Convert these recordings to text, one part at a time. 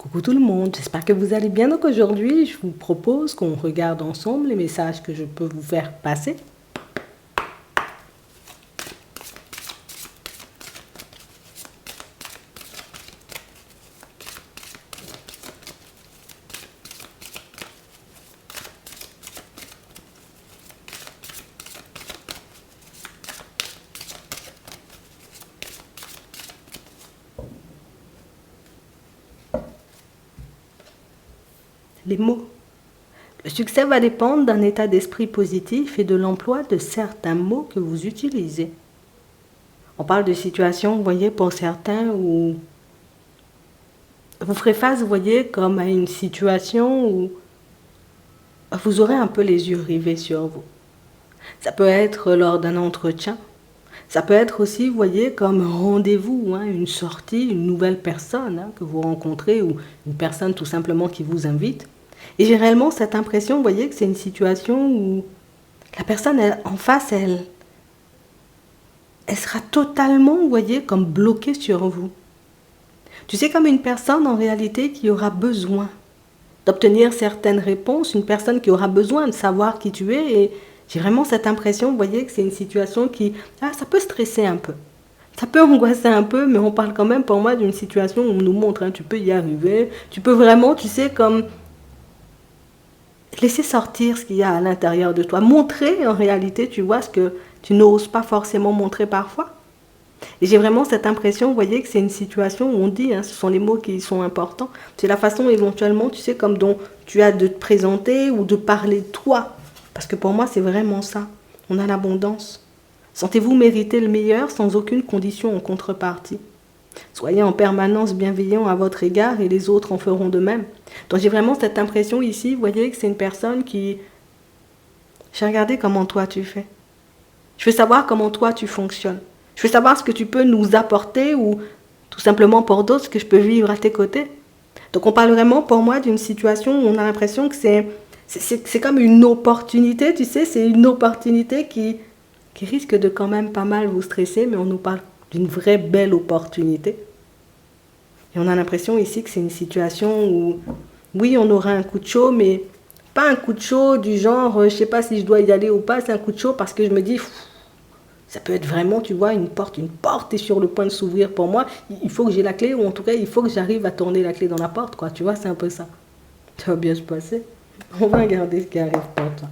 Coucou tout le monde, j'espère que vous allez bien. Donc aujourd'hui, je vous propose qu'on regarde ensemble les messages que je peux vous faire passer. Les mots. Le succès va dépendre d'un état d'esprit positif et de l'emploi de certains mots que vous utilisez. On parle de situations, vous voyez, pour certains où vous ferez face, vous voyez, comme à une situation où vous aurez un peu les yeux rivés sur vous. Ça peut être lors d'un entretien. Ça peut être aussi, vous voyez, comme un rendez-vous, une sortie, une nouvelle personne que vous rencontrez ou une personne tout simplement qui vous invite. Et j'ai réellement cette impression, vous voyez, que c'est une situation où la personne en face, elle sera totalement, vous voyez, comme bloquée sur vous. Tu sais, comme une personne en réalité qui aura besoin d'obtenir certaines réponses, une personne qui aura besoin de savoir qui tu es. Et j'ai vraiment cette impression, vous voyez, que c'est une situation qui, ça peut stresser un peu. Ça peut angoisser un peu, mais on parle quand même pour moi d'une situation où on nous montre, tu peux y arriver, tu peux vraiment, tu sais, comme laisser sortir ce qu'il y a à l'intérieur de toi. Montrer en réalité, tu vois, ce que tu n'oses pas forcément montrer parfois. Et j'ai vraiment cette impression, vous voyez, que c'est une situation où on dit, ce sont les mots qui sont importants. C'est la façon éventuellement, tu sais, comme dont tu as de te présenter ou de parler de toi. Parce que pour moi, c'est vraiment ça. On a l'abondance. Sentez-vous mériter le meilleur sans aucune condition en contrepartie. Soyez en permanence bienveillant à votre égard et les autres en feront de même. Donc j'ai vraiment cette impression ici, vous voyez, que c'est une personne qui... J'ai regardé comment toi tu fais. Je veux savoir comment toi tu fonctionnes. Je veux savoir ce que tu peux nous apporter ou tout simplement pour d'autres, ce que je peux vivre à tes côtés. Donc on parle vraiment pour moi d'une situation où on a l'impression que c'est comme une opportunité, tu sais, c'est une opportunité qui risque de quand même pas mal vous stresser, mais on nous parle d'une vraie belle opportunité. Et on a l'impression ici que c'est une situation où, oui, on aura un coup de chaud, mais pas un coup de chaud du genre, je sais pas si je dois y aller ou pas, c'est un coup de chaud parce que je me dis... Ça peut être vraiment, tu vois, une porte est sur le point de s'ouvrir pour moi. Il faut que j'ai la clé, ou en tout cas, il faut que j'arrive à tourner la clé dans la porte, quoi. Tu vois, c'est un peu ça. Ça va bien se passer. On va regarder ce qui arrive pour toi.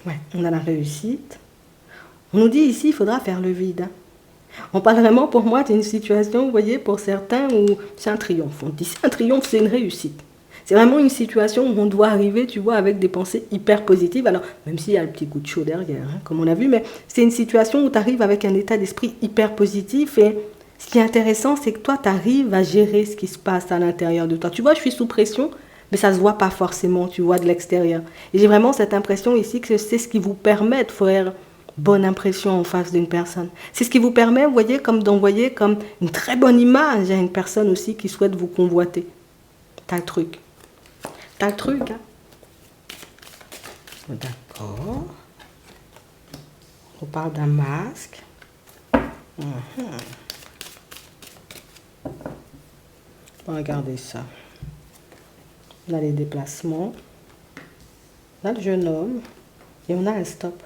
Ouais, on a la réussite. On nous dit ici, il faudra faire le vide. On parle vraiment pour moi d'une situation, vous voyez, pour certains où c'est un triomphe. On dit c'est un triomphe, c'est une réussite. C'est vraiment une situation où on doit arriver, tu vois, avec des pensées hyper positives. Alors, même s'il y a le petit coup de chaud derrière, comme on a vu, mais c'est une situation où tu arrives avec un état d'esprit hyper positif. Et ce qui est intéressant, c'est que toi, tu arrives à gérer ce qui se passe à l'intérieur de toi. Tu vois, je suis sous pression, mais ça ne se voit pas forcément, tu vois, de l'extérieur. Et j'ai vraiment cette impression ici que c'est ce qui vous permet de faire bonne impression en face d'une personne. C'est ce qui vous permet, vous voyez, comme d'envoyer comme une très bonne image à une personne aussi qui souhaite vous convoiter. T'as le truc. T'as le truc, D'accord. On parle d'un masque. On va regarder ça. On a les déplacements. On a le jeune homme. Et on a un stop.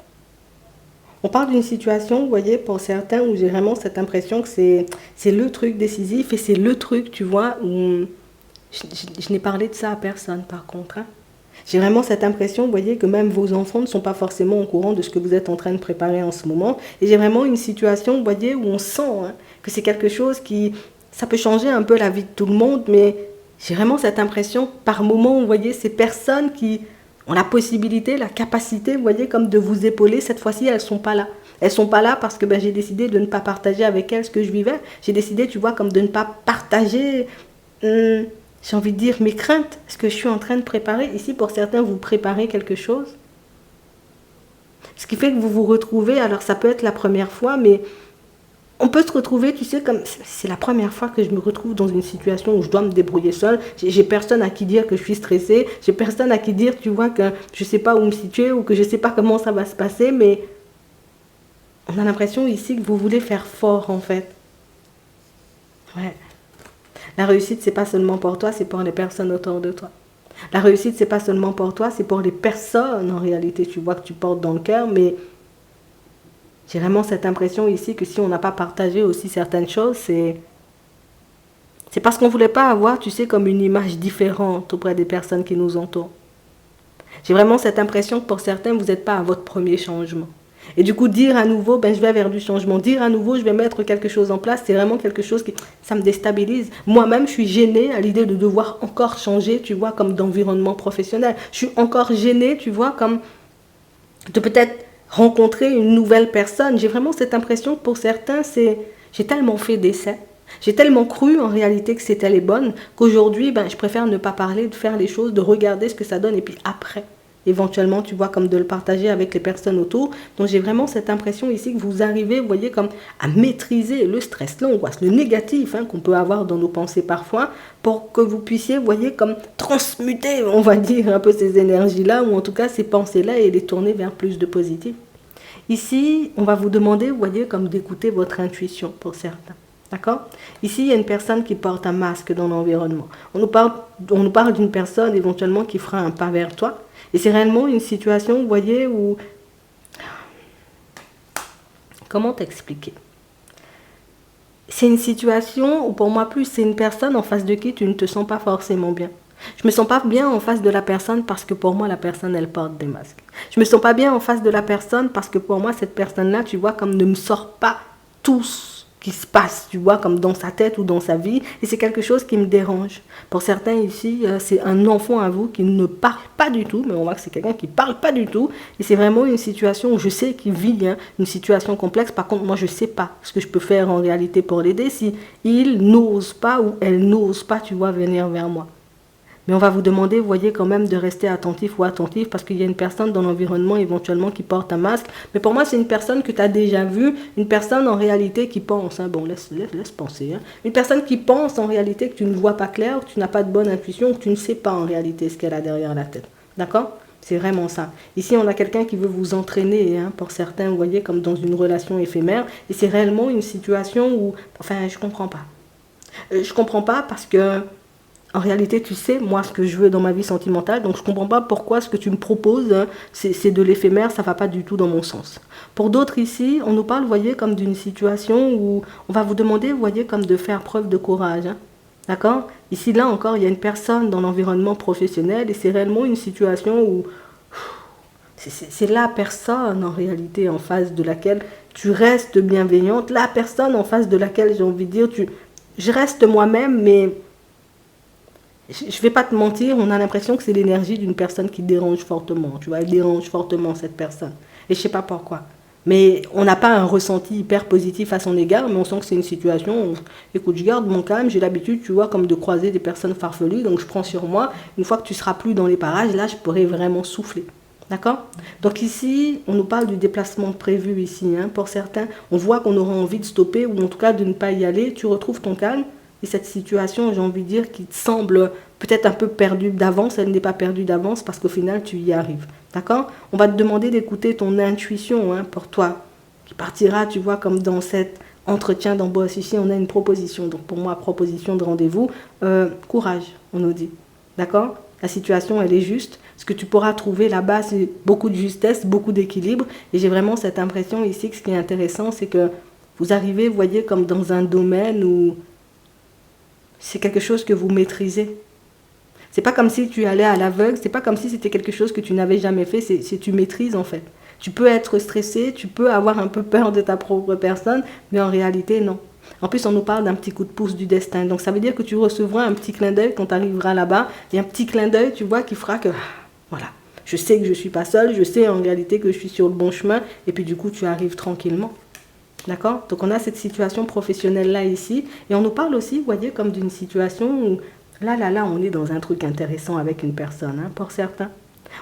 On parle d'une situation, vous voyez, pour certains, où j'ai vraiment cette impression que c'est le truc décisif et c'est le truc, tu vois, où je n'ai parlé de ça à personne, par contre. J'ai vraiment cette impression, vous voyez, que même vos enfants ne sont pas forcément au courant de ce que vous êtes en train de préparer en ce moment. Et j'ai vraiment une situation, vous voyez, où on sent que c'est quelque chose qui... Ça peut changer un peu la vie de tout le monde, mais j'ai vraiment cette impression, par moment, vous voyez, ces personnes qui... ont la possibilité, la capacité, vous voyez, comme de vous épauler. Cette fois-ci, elles ne sont pas là. Elles ne sont pas là parce que j'ai décidé de ne pas partager avec elles ce que je vivais. J'ai décidé, tu vois, comme de ne pas partager, j'ai envie de dire, mes craintes, ce que je suis en train de préparer. Ici, pour certains, vous préparez quelque chose. Ce qui fait que vous vous retrouvez, alors ça peut être la première fois, mais On peut se retrouver, tu sais, comme c'est la première fois que je me retrouve dans une situation où je dois me débrouiller seule. J'ai personne à qui dire que je suis stressée. J'ai personne à qui dire, tu vois, que je sais pas où me situer ou que je sais pas comment ça va se passer. Mais on a l'impression ici que vous voulez faire fort, en fait. Ouais. La réussite, c'est pas seulement pour toi, c'est pour les personnes autour de toi. La réussite, c'est pas seulement pour toi, c'est pour les personnes, en réalité, tu vois, que tu portes dans le cœur. Mais j'ai vraiment cette impression ici que si on n'a pas partagé aussi certaines choses, c'est parce qu'on ne voulait pas avoir, tu sais, comme une image différente auprès des personnes qui nous entourent. J'ai vraiment cette impression que pour certains, vous n'êtes pas à votre premier changement. Et du coup, dire à nouveau, ben, je vais vers du changement. Dire à nouveau, je vais mettre quelque chose en place, c'est vraiment quelque chose qui, ça me déstabilise. Moi-même, je suis gênée à l'idée de devoir encore changer, tu vois, comme d'environnement professionnel. Je suis encore gênée, tu vois, comme de peut-être rencontrer une nouvelle personne. J'ai vraiment cette impression que pour certains, j'ai tellement fait d'essais. J'ai tellement cru en réalité que c'était les bonnes qu'aujourd'hui, ben, je préfère ne pas parler, de faire les choses, de regarder ce que ça donne et puis après, éventuellement, tu vois, comme de le partager avec les personnes autour. Donc j'ai vraiment cette impression ici que vous arrivez, vous voyez, comme à maîtriser le stress, l'angoisse, le négatif qu'on peut avoir dans nos pensées parfois pour que vous puissiez, vous voyez, comme transmuter, on va dire, un peu ces énergies-là ou en tout cas ces pensées-là et les tourner vers plus de positif. Ici, on va vous demander, vous voyez, comme d'écouter votre intuition pour certains. D'accord? Ici, il y a une personne qui porte un masque dans l'environnement. On nous parle d'une personne éventuellement qui fera un pas vers toi. Et c'est réellement une situation, vous voyez, où... Comment t'expliquer? C'est une situation où pour moi, plus c'est une personne en face de qui tu ne te sens pas forcément bien. Je me sens pas bien en face de la personne parce que pour moi, la personne, elle porte des masques. Je me sens pas bien en face de la personne parce que pour moi, cette personne-là, tu vois, comme ne me sort pas tout ce qui se passe, tu vois, comme dans sa tête ou dans sa vie. Et c'est quelque chose qui me dérange. Pour certains ici, c'est un enfant à vous qui ne parle pas du tout, mais on voit que c'est quelqu'un qui parle pas du tout. Et c'est vraiment une situation où je sais qu'il vit une situation complexe. Par contre, moi, je sais pas ce que je peux faire en réalité pour l'aider si il n'ose pas ou elle n'ose pas, tu vois, venir vers moi. Mais on va vous demander, vous voyez, quand même de rester attentif ou attentif parce qu'il y a une personne dans l'environnement éventuellement qui porte un masque. Mais pour moi, c'est une personne que tu as déjà vue, une personne en réalité qui pense. Bon, laisse penser. Une personne qui pense en réalité que tu ne vois pas clair, que tu n'as pas de bonne intuition, que tu ne sais pas en réalité ce qu'elle a derrière la tête. D'accord? C'est vraiment ça. Ici, on a quelqu'un qui veut vous entraîner, pour certains, vous voyez, comme dans une relation éphémère. Et c'est réellement une situation où, enfin, je comprends pas. Je comprends pas parce que en réalité, tu sais, moi, ce que je veux dans ma vie sentimentale, donc je ne comprends pas pourquoi ce que tu me proposes, c'est de l'éphémère, ça ne va pas du tout dans mon sens. Pour d'autres ici, on nous parle, vous voyez, comme d'une situation où on va vous demander, vous voyez, comme de faire preuve de courage. D'accord? Ici, là encore, il y a une personne dans l'environnement professionnel et c'est réellement une situation où c'est la personne, en réalité, en face de laquelle tu restes bienveillante, la personne en face de laquelle, j'ai envie de dire, je reste moi-même, mais... Je ne vais pas te mentir, on a l'impression que c'est l'énergie d'une personne qui dérange fortement. Tu vois, elle dérange fortement cette personne. Et je ne sais pas pourquoi. Mais on n'a pas un ressenti hyper positif à son égard, mais on sent que c'est une situation où, écoute, je garde mon calme, j'ai l'habitude, tu vois, comme de croiser des personnes farfelues, donc je prends sur moi. Une fois que tu ne seras plus dans les parages, là, je pourrai vraiment souffler. D'accord? Donc ici, on nous parle du déplacement prévu ici. Pour certains, on voit qu'on aura envie de stopper ou en tout cas de ne pas y aller. Tu retrouves ton calme. Et cette situation, j'ai envie de dire, qui te semble peut-être un peu perdue d'avance, elle n'est pas perdue d'avance parce qu'au final, tu y arrives. D'accord? On va te demander d'écouter ton intuition pour toi, qui partira, tu vois, comme dans cet entretien d'embauche. Ici, on a une proposition. Donc pour moi, proposition de rendez-vous, courage, on nous dit. D'accord? La situation, elle est juste. Ce que tu pourras trouver là-bas, c'est beaucoup de justesse, beaucoup d'équilibre. Et j'ai vraiment cette impression ici que ce qui est intéressant, c'est que vous arrivez, vous voyez, comme dans un domaine où c'est quelque chose que vous maîtrisez. C'est pas comme si tu allais à l'aveugle, c'est pas comme si c'était quelque chose que tu n'avais jamais fait, c'est tu maîtrises en fait. Tu peux être stressé, tu peux avoir un peu peur de ta propre personne, mais en réalité non. En plus, on nous parle d'un petit coup de pouce du destin. Donc ça veut dire que tu recevras un petit clin d'œil quand tu arriveras là-bas, et un petit clin d'œil, tu vois, qui fera que voilà, je sais que je suis pas seule, je sais en réalité que je suis sur le bon chemin, et puis du coup tu arrives tranquillement. D'accord? Donc on a cette situation professionnelle-là ici. Et on nous parle aussi, vous voyez, comme d'une situation où là, on est dans un truc intéressant avec une personne, pour certains.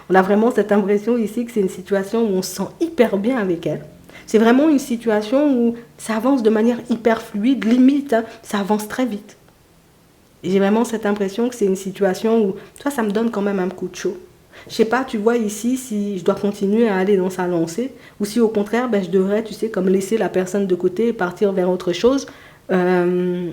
On a vraiment cette impression ici que c'est une situation où on se sent hyper bien avec elle. C'est vraiment une situation où ça avance de manière hyper fluide, limite, hein, ça avance très vite. Et j'ai vraiment cette impression que c'est une situation où, toi, ça me donne quand même un coup de chaud. Je sais pas, tu vois ici, si je dois continuer à aller dans sa lancée, ou si au contraire, ben, je devrais, tu sais, comme laisser la personne de côté et partir vers autre chose. Euh,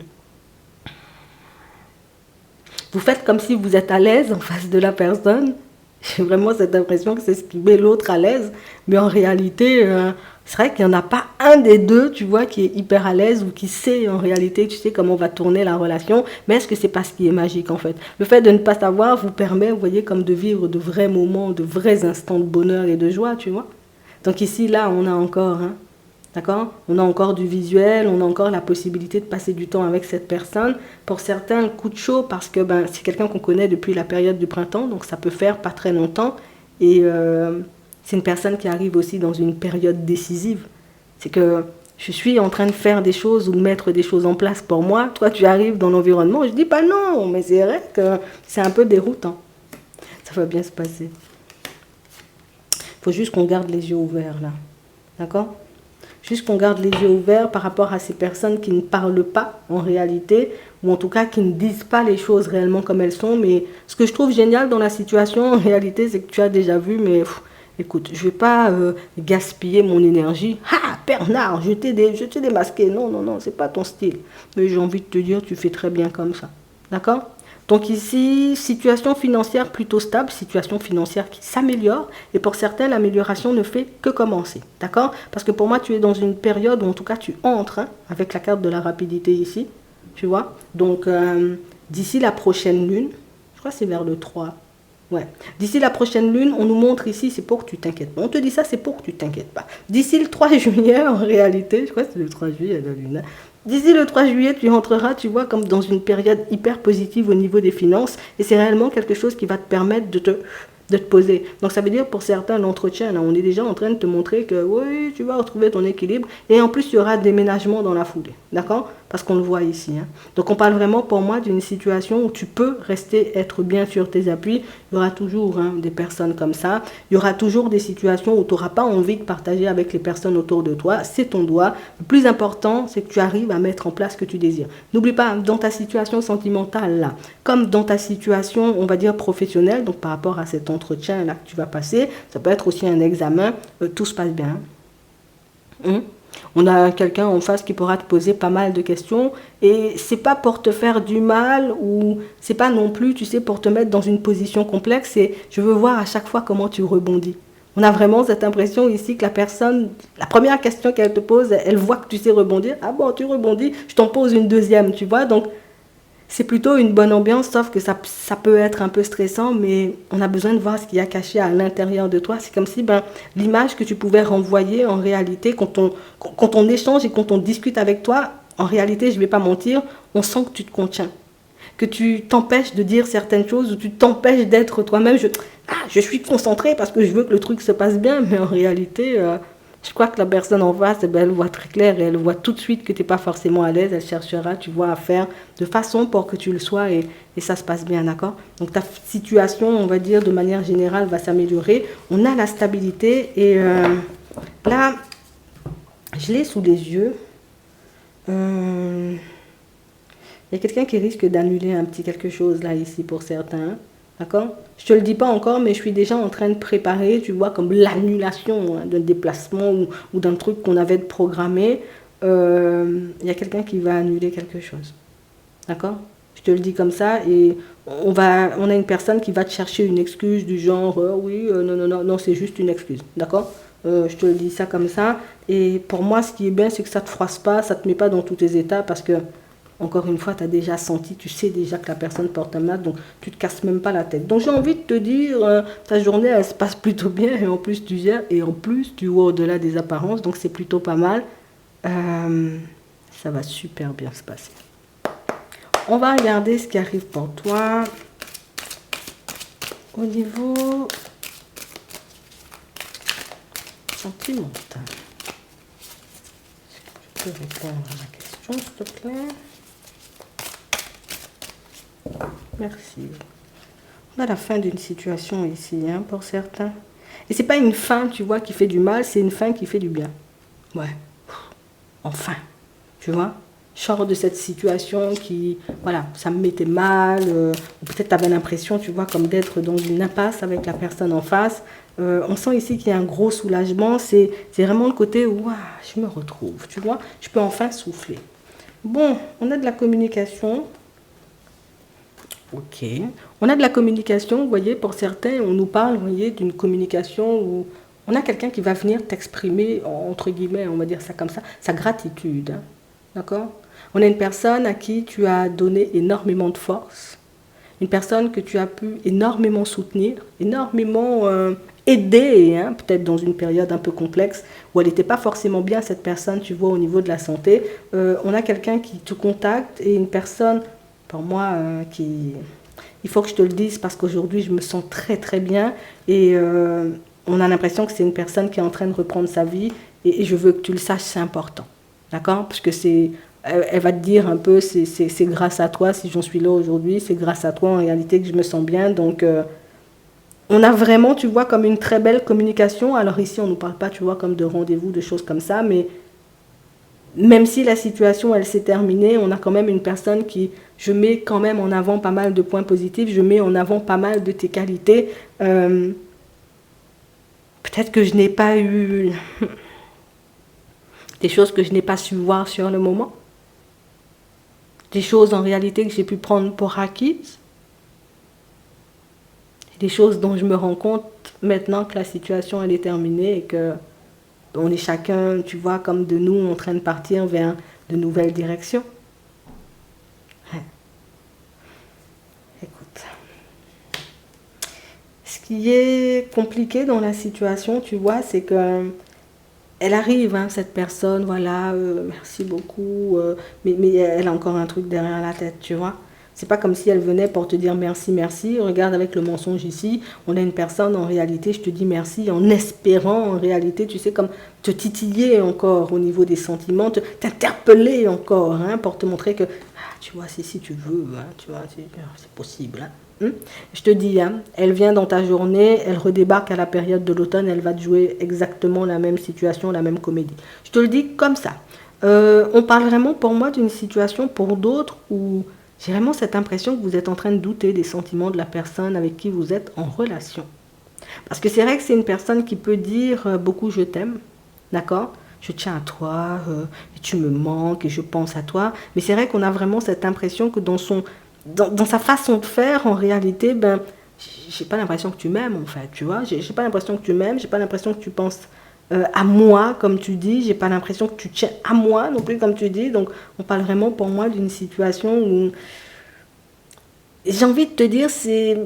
Vous faites comme si vous êtes à l'aise en face de la personne. J'ai vraiment cette impression que c'est ce qui met l'autre à l'aise. Mais en réalité, c'est vrai qu'il n'y en a pas un des deux, tu vois, qui est hyper à l'aise ou qui sait en réalité, tu sais, comment va tourner la relation. Mais est-ce que c'est pas ce qui est magique en fait? Le fait de ne pas savoir vous permet, vous voyez, comme de vivre de vrais moments, de vrais instants de bonheur et de joie, tu vois. Donc ici, là, on a encore, hein, d'accord? On a encore du visuel, on a encore la possibilité de passer du temps avec cette personne. Pour certains, le coup de chaud, parce que ben, c'est quelqu'un qu'on connaît depuis la période du printemps, donc ça peut faire pas très longtemps. Et c'est une personne qui arrive aussi dans une période décisive. C'est que je suis en train de faire des choses ou de mettre des choses en place pour moi. Toi, tu arrives dans l'environnement, je dis pas non, mais c'est vrai que c'est un peu déroutant. Ça va bien se passer. Il faut juste qu'on garde les yeux ouverts là. D'accord? Juste qu'on garde les yeux ouverts par rapport à ces personnes qui ne parlent pas en réalité, ou en tout cas qui ne disent pas les choses réellement comme elles sont. Mais ce que je trouve génial dans la situation en réalité, c'est que tu as déjà vu, mais écoute, je ne vais pas gaspiller mon énergie. Ah, Bernard, je t'ai démasqué. Non, non, non, c'est pas ton style. Mais j'ai envie de te dire, tu fais très bien comme ça. D'accord? Donc ici, situation financière plutôt stable, situation financière qui s'améliore. Et pour certains, l'amélioration ne fait que commencer. D'accord? Parce que pour moi, tu es dans une période où en tout cas tu entres, hein, avec la carte de la rapidité ici. Tu vois? Donc d'ici la prochaine lune, je crois que c'est vers le 3. Ouais. D'ici la prochaine lune, on nous montre ici, c'est pour que tu t'inquiètes pas. On te dit ça, c'est pour que tu t'inquiètes pas. D'ici le 3 juillet, en réalité, je crois que c'est le 3 juillet la lune, hein. D'ici le 3 juillet, tu rentreras, tu vois, comme dans une période hyper positive au niveau des finances. Et c'est réellement quelque chose qui va te permettre de te poser. Donc ça veut dire pour certains, l'entretien, là, on est déjà en train de te montrer que oui, tu vas retrouver ton équilibre. Et en plus, il y aura déménagement dans la foulée. D'accord? Parce qu'on le voit ici, hein. Donc on parle vraiment pour moi d'une situation où tu peux rester, être bien sur tes appuis. Il y aura toujours, hein, des personnes comme ça. Il y aura toujours des situations où tu n'auras pas envie de partager avec les personnes autour de toi. C'est ton droit. Le plus important, c'est que tu arrives à mettre en place ce que tu désires. N'oublie pas, dans ta situation sentimentale, là, comme dans ta situation, on va dire, professionnelle, donc par rapport à cet entretien là que tu vas passer, ça peut être aussi un examen, tout se passe bien. On a quelqu'un en face qui pourra te poser pas mal de questions et c'est pas pour te faire du mal ou c'est pas non plus, tu sais, pour te mettre dans une position complexe, c'est je veux voir à chaque fois comment tu rebondis. On a vraiment cette impression ici que la personne, la première question qu'elle te pose, elle voit que tu sais rebondir. Ah bon, tu rebondis, je t'en pose une deuxième, tu vois. Donc c'est plutôt une bonne ambiance, sauf que ça peut être un peu stressant, mais on a besoin de voir ce qu'il y a caché à l'intérieur de toi. C'est comme si l'image que tu pouvais renvoyer en réalité, quand on échange et quand on discute avec toi, en réalité, je ne vais pas mentir, on sent que tu te contiens, que tu t'empêches de dire certaines choses ou tu t'empêches d'être toi-même. Je suis concentrée parce que je veux que le truc se passe bien, mais en réalité... je crois que la personne en face, elle voit très clair et elle voit tout de suite que tu n'es pas forcément à l'aise. Elle cherchera, tu vois, à faire de façon pour que tu le sois et ça se passe bien, d'accord? Donc ta situation, on va dire, de manière générale, va s'améliorer. On a la stabilité et là, je l'ai sous les yeux. Il y a quelqu'un qui risque d'annuler un petit quelque chose là, ici, pour certains. D'accord? Je te le dis pas encore, mais je suis déjà en train de préparer, tu vois, comme l'annulation, hein, d'un déplacement ou d'un truc qu'on avait programmé. Il y a quelqu'un qui va annuler quelque chose. D'accord? Je te le dis comme ça et on a une personne qui va te chercher une excuse du genre oui, non, non, non, non, c'est juste une excuse. D'accord? Je te le dis ça comme ça. Et pour moi, ce qui est bien, c'est que ça ne te froisse pas, ça ne te met pas dans tous tes états parce que encore une fois, tu as déjà senti, tu sais déjà que la personne porte un masque, donc tu ne te casses même pas la tête. Donc j'ai envie de te dire, ta journée, elle se passe plutôt bien, et en plus tu gères, et en plus tu vois au-delà des apparences, donc c'est plutôt pas mal. Ça va super bien se passer. On va regarder ce qui arrive pour toi. Au niveau sentimental. Je peux répondre à la question, s'il te plaît. Merci. On a la fin d'une situation ici, hein, pour certains. Et c'est pas une fin, tu vois, qui fait du mal, c'est une fin qui fait du bien. Ouais, enfin, tu vois. Je sors de cette situation qui, voilà, ça me mettait mal. Ou peut-être tu avais l'impression, tu vois, comme d'être dans une impasse avec la personne en face. On sent ici qu'il y a un gros soulagement. C'est vraiment le côté où je me retrouve, tu vois. Je peux enfin souffler. Bon, on a de la communication. Ok. On a de la communication, vous voyez, pour certains, on nous parle, vous voyez, d'une communication où on a quelqu'un qui va venir t'exprimer, entre guillemets, on va dire ça comme ça, sa gratitude. Hein. D'accord? On a une personne à qui tu as donné énormément de force, une personne que tu as pu énormément soutenir, énormément aider, hein, peut-être dans une période un peu complexe, où elle n'était pas forcément bien, cette personne, tu vois, au niveau de la santé. On a quelqu'un qui te contacte et une personne, pour moi, qui... Il faut que je te le dise parce qu'aujourd'hui, je me sens très très bien et on a l'impression que c'est une personne qui est en train de reprendre sa vie et je veux que tu le saches, c'est important. D'accord? Parce que c'est... Elle va te dire un peu, c'est grâce à toi si j'en suis là aujourd'hui, c'est grâce à toi en réalité que je me sens bien. Donc, on a vraiment, tu vois, comme une très belle communication. Alors ici, on ne nous parle pas, tu vois, comme de rendez-vous, de choses comme ça, mais même si la situation, elle s'est terminée, on a quand même une personne qui, je mets quand même en avant pas mal de points positifs, je mets en avant pas mal de tes qualités. Peut-être que je n'ai pas eu des choses que je n'ai pas su voir sur le moment, des choses en réalité que j'ai pu prendre pour acquises, des choses dont je me rends compte maintenant que la situation, elle est terminée et que on est chacun, tu vois, comme de nous, en train de partir vers de nouvelles directions. Écoute, ce qui est compliqué dans la situation, tu vois, c'est que elle arrive, hein, cette personne, voilà, merci beaucoup, mais elle a encore un truc derrière la tête, tu vois. C'est pas comme si elle venait pour te dire merci, merci. Regarde avec le mensonge ici, on a une personne, en réalité, je te dis merci en espérant, en réalité, tu sais, comme te titiller encore au niveau des sentiments, t'interpeller encore, hein, pour te montrer que, tu vois, si tu veux, hein, tu vois, c'est possible, hein. Je te dis, hein, elle vient dans ta journée, elle redébarque à la période de l'automne, elle va te jouer exactement la même situation, la même comédie. Je te le dis comme ça. On parle vraiment pour moi d'une situation pour d'autres où j'ai vraiment cette impression que vous êtes en train de douter des sentiments de la personne avec qui vous êtes en relation. Parce que c'est vrai que c'est une personne qui peut dire beaucoup je t'aime, d'accord? Je tiens à toi, et tu me manques et je pense à toi. Mais c'est vrai qu'on a vraiment cette impression que dans sa façon de faire, en réalité, ben, j'ai pas l'impression que tu m'aimes, en fait, tu vois. J'ai pas l'impression que tu m'aimes, j'ai pas l'impression que tu penses à moi, comme tu dis. J'ai pas l'impression que tu tiens à moi, non plus, comme tu dis. Donc, on parle vraiment, pour moi, d'une situation où... J'ai envie de te dire, c'est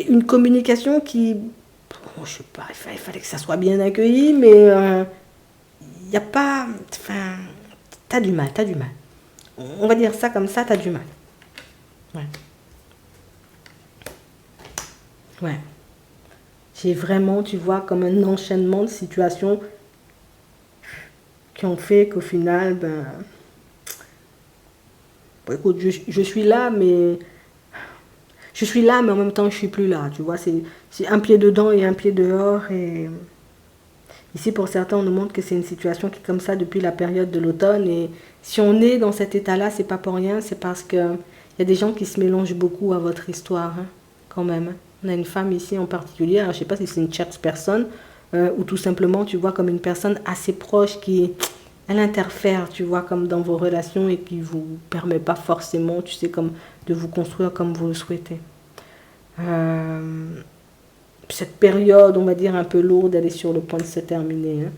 une communication qui... Bon, je sais pas, il fallait que ça soit bien accueilli, mais il n'y a pas... Enfin, t'as du mal, t'as du mal. On va dire ça comme ça, t'as du mal. Ouais. Ouais. J'ai vraiment, tu vois, comme un enchaînement de situations qui ont fait qu'au final, ben... Bon, écoute, je suis là, mais... Je suis là, mais en même temps, je suis plus là, tu vois. C'est un pied dedans et un pied dehors. Et ici, pour certains, on nous montre que c'est une situation qui est comme ça depuis la période de l'automne. Et si on est dans cet état-là, c'est pas pour rien. C'est parce que il y a des gens qui se mélangent beaucoup à votre histoire, hein, quand même. On a une femme ici en particulier. Alors, je sais pas si c'est une tierce personne ou tout simplement, tu vois, comme une personne assez proche qui... Elle interfère, tu vois, comme dans vos relations et qui vous permet pas forcément, tu sais, comme de vous construire comme vous le souhaitez. Cette période, on va dire, un peu lourde, elle est sur le point de se terminer. Hein.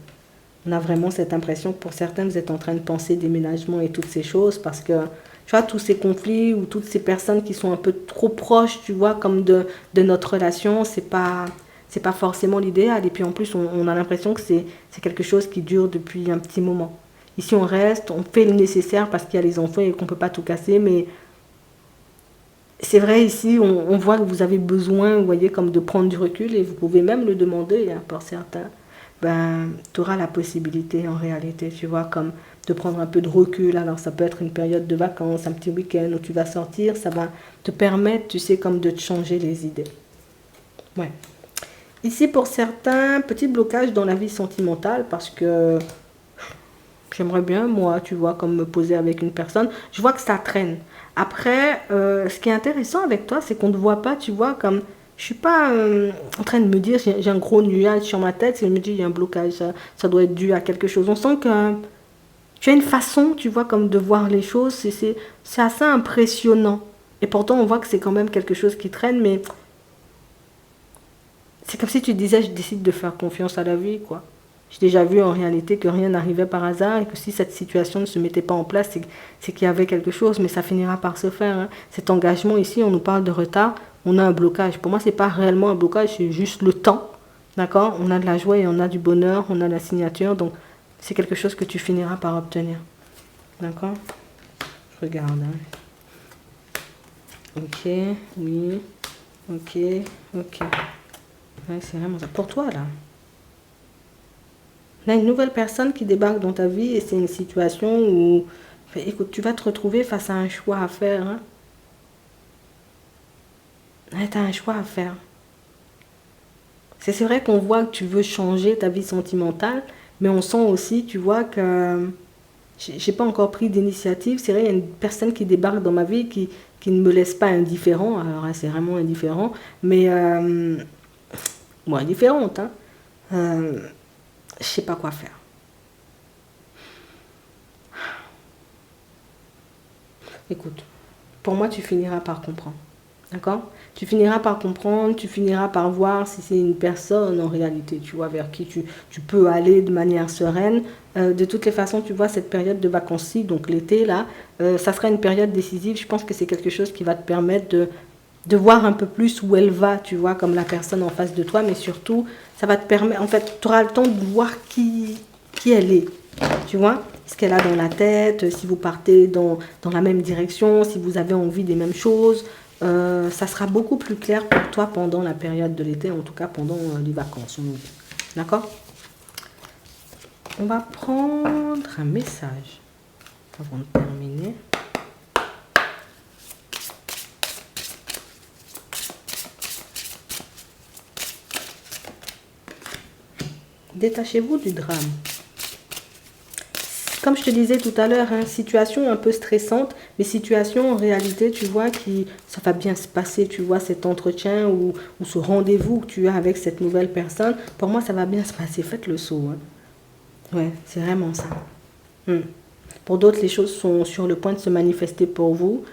On a vraiment cette impression que pour certains, vous êtes en train de penser déménagement et toutes ces choses parce que, tu vois, tous ces conflits ou toutes ces personnes qui sont un peu trop proches, tu vois, comme de notre relation, c'est pas forcément l'idéal. Et puis en plus, on a l'impression que c'est quelque chose qui dure depuis un petit moment. Ici, on reste, on fait le nécessaire parce qu'il y a les enfants et qu'on ne peut pas tout casser, mais c'est vrai, ici, on voit que vous avez besoin, vous voyez, comme de prendre du recul et vous pouvez même le demander, hein, pour certains. Ben, tu auras la possibilité en réalité, tu vois, comme de prendre un peu de recul. Alors, ça peut être une période de vacances, un petit week-end où tu vas sortir, ça va te permettre, tu sais, comme de te changer les idées. Ouais. Ici, pour certains, petit blocage dans la vie sentimentale parce que J'aimerais bien, moi, tu vois, comme me poser avec une personne. Je vois que ça traîne. Après, ce qui est intéressant avec toi, c'est qu'on ne te voit pas, tu vois, comme... Je suis pas en train de me dire, j'ai un gros nuage sur ma tête, et je me dis, il y a un blocage, ça doit être dû à quelque chose. On sent que tu as une façon, tu vois, comme de voir les choses, c'est assez impressionnant. Et pourtant, on voit que c'est quand même quelque chose qui traîne, mais c'est comme si tu disais, je décide de faire confiance à la vie, quoi. J'ai déjà vu en réalité que rien n'arrivait par hasard et que si cette situation ne se mettait pas en place, c'est qu'il y avait quelque chose, mais ça finira par se faire, hein. Cet engagement ici, on nous parle de retard, on a un blocage. Pour moi, c'est pas réellement un blocage, c'est juste le temps. D'accord? On a de la joie et on a du bonheur, on a la signature, donc c'est quelque chose que tu finiras par obtenir. D'accord? Je regarde, hein. Ok, oui, ok, ok. Ouais, c'est vraiment ça. Pour toi, là. Là, une nouvelle personne qui débarque dans ta vie et c'est une situation où, enfin, écoute, tu vas te retrouver face à un choix à faire, hein. Ouais, tu as un choix à faire. C'est vrai qu'on voit que tu veux changer ta vie sentimentale, mais on sent aussi, tu vois, que j'ai pas encore pris d'initiative. C'est vrai, il y a une personne qui débarque dans ma vie qui ne me laisse pas indifférent. Alors, là, c'est vraiment indifférent, mais bon, indifférente, hein. Euh, je sais pas quoi faire. Écoute, pour moi, tu finiras par comprendre. D'accord? Tu finiras par comprendre, tu finiras par voir si c'est une personne en réalité, tu vois, vers qui tu peux aller de manière sereine. De toutes les façons, tu vois, cette période de vacances-ci, donc l'été, là, ça sera une période décisive. Je pense que c'est quelque chose qui va te permettre de voir un peu plus où elle va, tu vois, comme la personne en face de toi, mais surtout, ça va te permettre, en fait, tu auras le temps de voir qui elle est, tu vois, ce qu'elle a dans la tête, si vous partez dans la même direction, si vous avez envie des mêmes choses. Ça sera beaucoup plus clair pour toi pendant la période de l'été, en tout cas pendant les vacances. D'accord? On va prendre un message avant de terminer. Détachez-vous du drame. Comme je te disais tout à l'heure, hein, situation un peu stressante, mais situation en réalité, tu vois, ça va bien se passer, tu vois, cet entretien ou ce rendez-vous que tu as avec cette nouvelle personne, pour moi, ça va bien se passer. Faites le saut, hein. Ouais, c'est vraiment ça. Hmm. Pour d'autres, les choses sont sur le point de se manifester pour vous.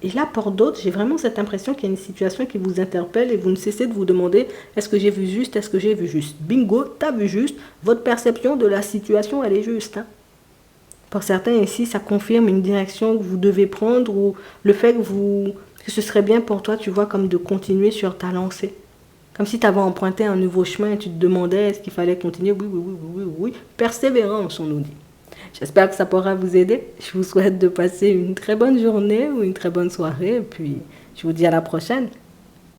Et là, pour d'autres, j'ai vraiment cette impression qu'il y a une situation qui vous interpelle et vous ne cessez de vous demander, est-ce que j'ai vu juste, est-ce que j'ai vu juste? Bingo, t'as vu juste. Votre perception de la situation, elle est juste, hein. Pour certains ici, ça confirme une direction que vous devez prendre ou le fait que ce serait bien pour toi, tu vois, comme de continuer sur ta lancée. Comme si tu avais emprunté un nouveau chemin et tu te demandais est-ce qu'il fallait continuer. Oui, oui, oui, oui, oui, oui. Persévérance, on nous dit. J'espère que ça pourra vous aider. Je vous souhaite de passer une très bonne journée ou une très bonne soirée. Et puis, je vous dis à la prochaine.